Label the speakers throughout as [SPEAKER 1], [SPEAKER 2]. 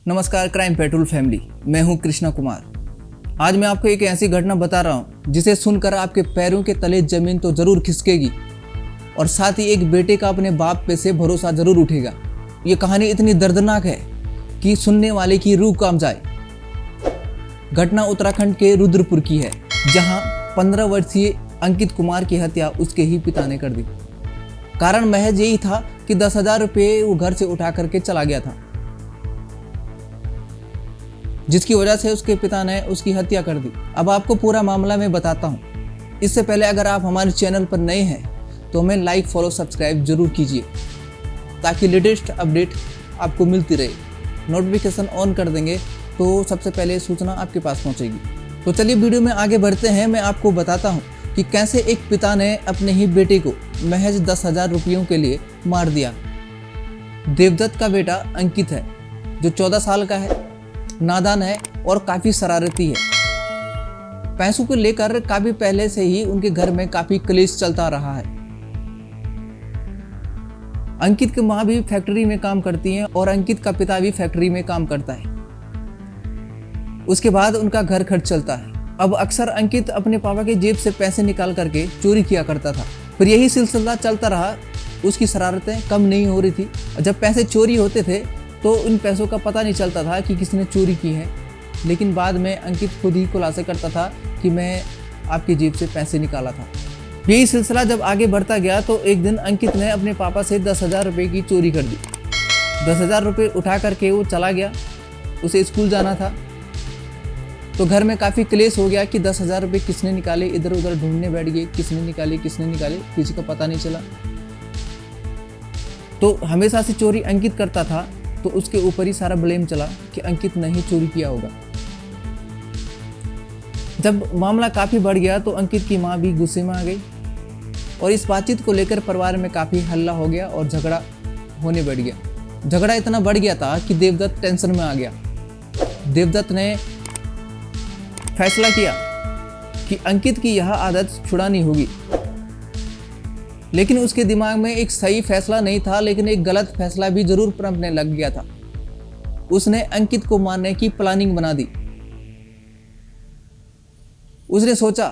[SPEAKER 1] नमस्कार crime petrol family, मैं हूं कृष्णा कुमार। आज मैं आपको एक ऐसी घटना बता रहा हूं जिसे सुनकर आपके पैरों के तले जमीन तो जरूर खिसकेगी और साथ ही एक बेटे का अपने बाप पे से भरोसा जरूर उठेगा। ये कहानी इतनी दर्दनाक है कि सुनने वाले की रूह कांप जाए। घटना उत्तराखंड के रुद्रपुर की है, जहां 15 वर्षीय अंकित कुमार की हत्या उसके ही पिता ने कर दी। कारण महज यही था कि 10,000 रुपये वो घर से उठा करके चला गया था, जिसकी वजह से उसके पिता ने उसकी हत्या कर दी। अब आपको पूरा मामला मैं बताता हूँ। इससे पहले अगर आप हमारे चैनल पर नए हैं तो हमें लाइक, फॉलो, सब्सक्राइब जरूर कीजिए ताकि लेटेस्ट अपडेट आपको मिलती रहे। नोटिफिकेशन ऑन कर देंगे तो सबसे पहले सूचना आपके पास पहुँचेगी। तो चलिए वीडियो में आगे बढ़ते हैं। मैं आपको बताता हूँ कि कैसे एक पिता ने अपने ही बेटे को महज 10,000 रुपयों के लिए मार दिया। देवदत्त का बेटा अंकित है, जो 14 साल का है, नादान है और काफी शरारती है। पैसों को लेकर काफी पहले से ही उनके घर में काफी क्लेश चलता रहा है। अंकित की मां भी फैक्ट्री में काम करती है और अंकित का पिता भी फैक्ट्री में काम करता है। उसके बाद उनका घर खर्च चलता है। अब अक्सर अंकित अपने पापा के जेब से पैसे निकाल करके चोरी किया करता था। फिर यही सिलसिला चलता रहा। उसकी शरारतें कम नहीं हो रही थी। जब पैसे चोरी होते थे तो उन पैसों का पता नहीं चलता था कि किसने चोरी की है, लेकिन बाद में अंकित खुद ही खुलासा करता था कि मैं आपकी जेब से पैसे निकाला था। यही सिलसिला जब आगे बढ़ता गया तो एक दिन अंकित ने अपने पापा से 10,000 रुपये की चोरी कर दी। 10,000 रुपये उठा करके वो चला गया। उसे स्कूल जाना था तो घर में काफ़ी क्लेश हो गया कि 10,000 रुपये किसने निकाले। इधर उधर ढूंढने बैठ गए, किसने निकाले, किसी का पता नहीं चला। तो हमेशा से चोरी अंकित करता था तो उसके ऊपर ही सारा ब्लेम चला कि अंकित ने ही चोरी किया होगा। जब मामला काफ़ी बढ़ गया तो अंकित की मां भी गुस्से में आ गई और इस बातचीत को लेकर परिवार में काफ़ी हल्ला हो गया और झगड़ा होने बढ़ गया। झगड़ा इतना बढ़ गया था कि देवदत्त टेंशन में आ गया। देवदत्त ने फैसला किया कि अंकित की यह आदत छुड़ानी होगी, लेकिन उसके दिमाग में एक सही फैसला नहीं था, लेकिन एक गलत फैसला भी जरूर पनपने लग गया था। उसने अंकित को मारने की प्लानिंग बना दी। उसने सोचा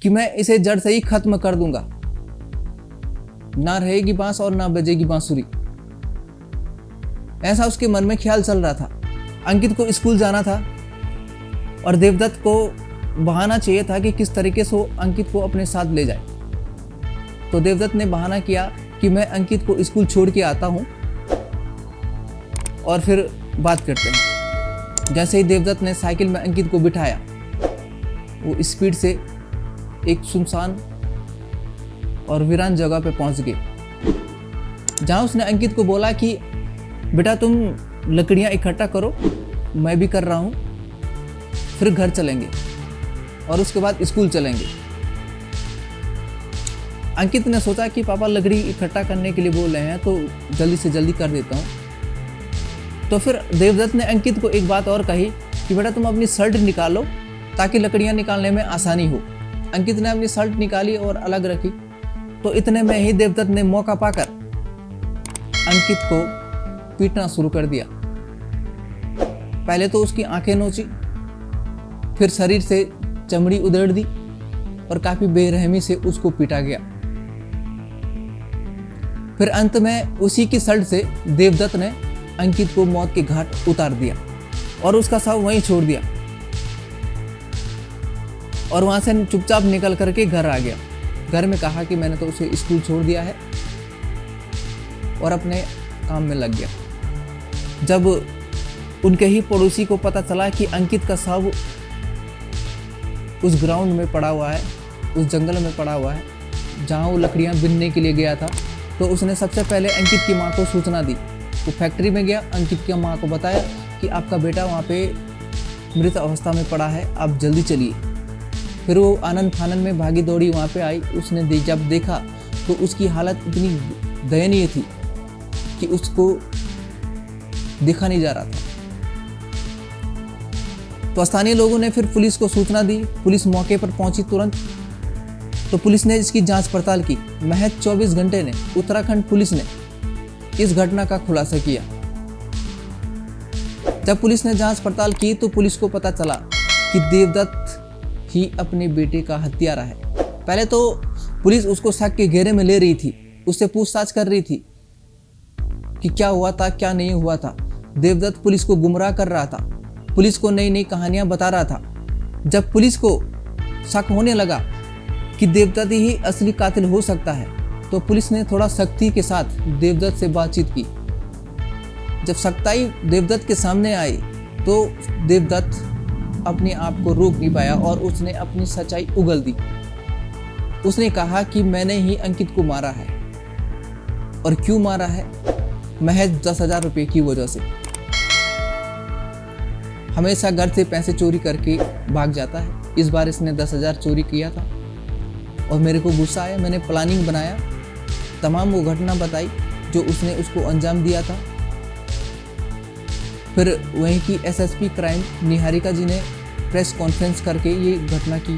[SPEAKER 1] कि मैं इसे जड़ से ही खत्म कर दूंगा, ना रहेगी बांस और ना बजेगी बांसुरी। ऐसा उसके मन में ख्याल चल रहा था। अंकित को स्कूल जाना था और देवदत्त को बहाना चाहिए था कि किस तरीके से वो अंकित को अपने साथ ले जाए। तो देवदत्त ने बहाना किया कि मैं अंकित को स्कूल छोड़ के आता हूँ और फिर बात करते हैं। जैसे ही देवदत्त ने साइकिल में अंकित को बिठाया, वो स्पीड से एक सुनसान और वीरान जगह पे पहुंच गए, जहां उसने अंकित को बोला कि बेटा तुम लकड़ियां इकट्ठा करो, मैं भी कर रहा हूँ, फिर घर चलेंगे और उसके बाद स्कूल चलेंगे। अंकित ने सोचा कि पापा लकड़ी इकट्ठा करने के लिए बोल रहे हैं तो जल्दी से जल्दी कर देता हूँ। तो फिर देवदत्त ने अंकित को एक बात और कही कि बेटा तुम अपनी शर्ट निकालो ताकि लकड़ियाँ निकालने में आसानी हो। अंकित ने अपनी शर्ट निकाली और अलग रखी। तो इतने में ही देवदत्त ने मौका पाकर अंकित को पीटना शुरू कर दिया। पहले तो उसकी आंखें नोची, फिर शरीर से चमड़ी उधेड़ दी और काफी बेरहमी से उसको पीटा गया। फिर अंत में उसी की शर्ट से देवदत्त ने अंकित को मौत के घाट उतार दिया और उसका शव वहीं छोड़ दिया और वहां से चुपचाप निकल करके घर आ गया। घर में कहा कि मैंने तो उसे स्कूल छोड़ दिया है और अपने काम में लग गया। जब उनके ही पड़ोसी को पता चला कि अंकित का शव उस ग्राउंड में पड़ा हुआ है, उस जंगल में पड़ा हुआ है जहाँ वो लकड़ियाँ बीनने के लिए गया था, तो उसने सबसे पहले अंकित की मां को सूचना दी। वो फैक्ट्री में गया, अंकित की मां को बताया कि आपका बेटा वहाँ पे मृत अवस्था में पड़ा है, आप जल्दी चलिए। फिर वो आनंद फानन में भागी दौड़ी वहाँ पे आई। उसने जब देखा तो उसकी हालत इतनी दयनीय थी कि उसको देखा नहीं जा रहा था। तो स्थानीय लोगों ने फिर पुलिस को सूचना दी। पुलिस मौके पर पहुंची तुरंत। तो पुलिस ने इसकी जांच पड़ताल की। महज 24 घंटे ने उत्तराखंड पुलिस ने इस घटना का खुलासा किया। जब पुलिस ने जांच पड़ताल की तो पुलिस को पता चला कि देवदत्त ही अपने बेटे का हत्यारा है। पहले तो पुलिस उसको शक के घेरे में ले रही थी, उससे पूछताछ कर रही थी कि क्या हुआ था क्या नहीं हुआ था। देवदत्त पुलिस को गुमराह कर रहा था, पुलिस को नई नई कहानियां बता रहा था। जब पुलिस को शक होने लगा कि देवदत्त ही असली कातिल हो सकता है तो पुलिस ने थोड़ा सख्ती के साथ देवदत्त से बातचीत की। जब सख्ताई देवदत्त के सामने आई तो देवदत्त अपने आप को रोक नहीं पाया और उसने अपनी सच्चाई उगल दी। उसने कहा कि मैंने ही अंकित को मारा है, और क्यों मारा है, महज 10,000 रुपये की वजह से। हमेशा घर से पैसे चोरी करके भाग जाता है, इस बार इसने 10,000 चोरी किया था और मेरे को गुस्सा आया। मैंने प्लानिंग बनाया, तमाम वो घटना बताई जो उसने उसको अंजाम दिया था। फिर वहीं की एसएसपी क्राइम निहारिका जी ने प्रेस कॉन्फ्रेंस करके ये घटना की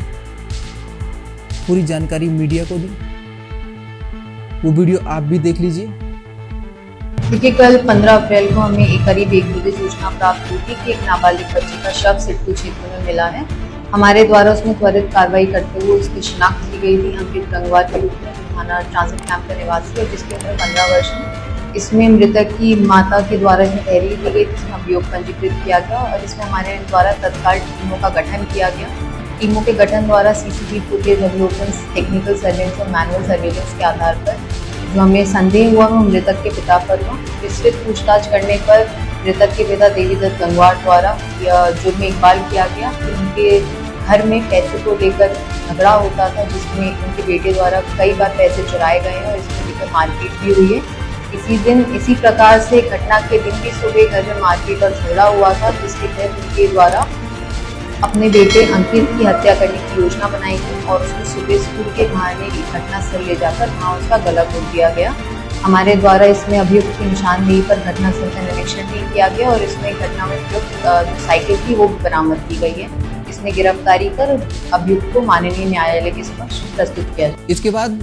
[SPEAKER 1] पूरी जानकारी मीडिया को दी। वो वीडियो आप भी देख लीजिए।
[SPEAKER 2] देखिए, कल 15 अप्रैल को हमें करीब 1 बजे सूचना प्राप्त हुई थी कि एक नाबालिग बच्चे का शव सिडकू क्षेत्र में मिला है। हमारे द्वारा उसमें त्वरित कार्रवाई करते हुए उसकी शिनाख्त की गई थी अंकित गंगवार के रूप में, थाना ट्रांजिट कैंप का निवासी है, जिसकी उम्र 15 वर्ष है। इसमें मृतक की माता के द्वारा इसमें तहरीर दी गई, जिसमें अभियोग पंजीकृत किया गया और इसमें हमारे द्वारा तत्काल टीमों का गठन किया गया। टीमों के गठन द्वारा सीसीटीवी फुटेज अवलोकन, टेक्निकल सर्वेलेंस और मैनुअल सर्वेलेंस के आधार पर जो हमें संदेह हुआ वो मृतक के पिता पर हुआ। विस्तृत पूछताछ करने पर मृतक के पिता देवीदत्त गंगवार द्वारा जुर्म में इकबाल किया गया कि उनके घर में पैसे को लेकर झगड़ा होता था, जिसमें उनके बेटे द्वारा कई बार पैसे चुराए गए हैं और इसको लेकर मारपीट भी हुई है। इसी प्रकार से घटना के दिन भी सुबह घर में मारपीट और झगड़ा हुआ था, जिसके तहत उनके द्वारा अपने बेटे अंकित की हत्या करने की योजना बनाई गई और उसको सुबह स्कूल के बहाने की घटनास्थल ले जाकर वहाँ उसका गला घोट दिया गया। हमारे द्वारा इसमें अभियुक्त की निशानदेही पर घटनास्थल का निरीक्षण भी किया गया और इसमें घटना में उपयुक्त जो साइकिल थी वो भी बरामद की गई है। इसमें गिरफ्तारी कर अभियुक्त को माननीय न्यायालय के समक्ष प्रस्तुत किया।
[SPEAKER 1] इसके बाद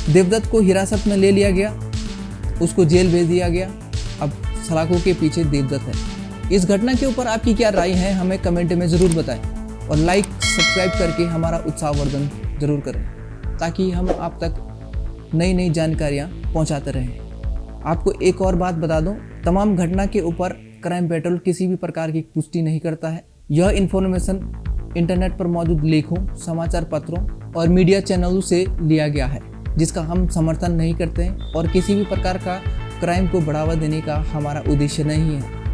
[SPEAKER 1] देवदत्त को हिरासत में ले लिया गया, उसको जेल भेज दिया गया। अब सलाखों के पीछे देवदत्त है। इस घटना के ऊपर आपकी क्या राय है, हमें कमेंट में ज़रूर बताएं और लाइक सब्सक्राइब करके हमारा उत्साहवर्धन ज़रूर करें ताकि हम आप तक नई नई जानकारियाँ पहुँचाते रहें। आपको एक और बात बता दूँ, तमाम घटना के ऊपर क्राइम पेट्रोल किसी भी प्रकार की पुष्टि नहीं करता है। यह इन्फॉर्मेशन इंटरनेट पर मौजूद लेखों, समाचार पत्रों और मीडिया चैनलों से लिया गया है, जिसका हम समर्थन नहीं करते हैं और किसी भी प्रकार का क्राइम को बढ़ावा देने का हमारा उद्देश्य नहीं है।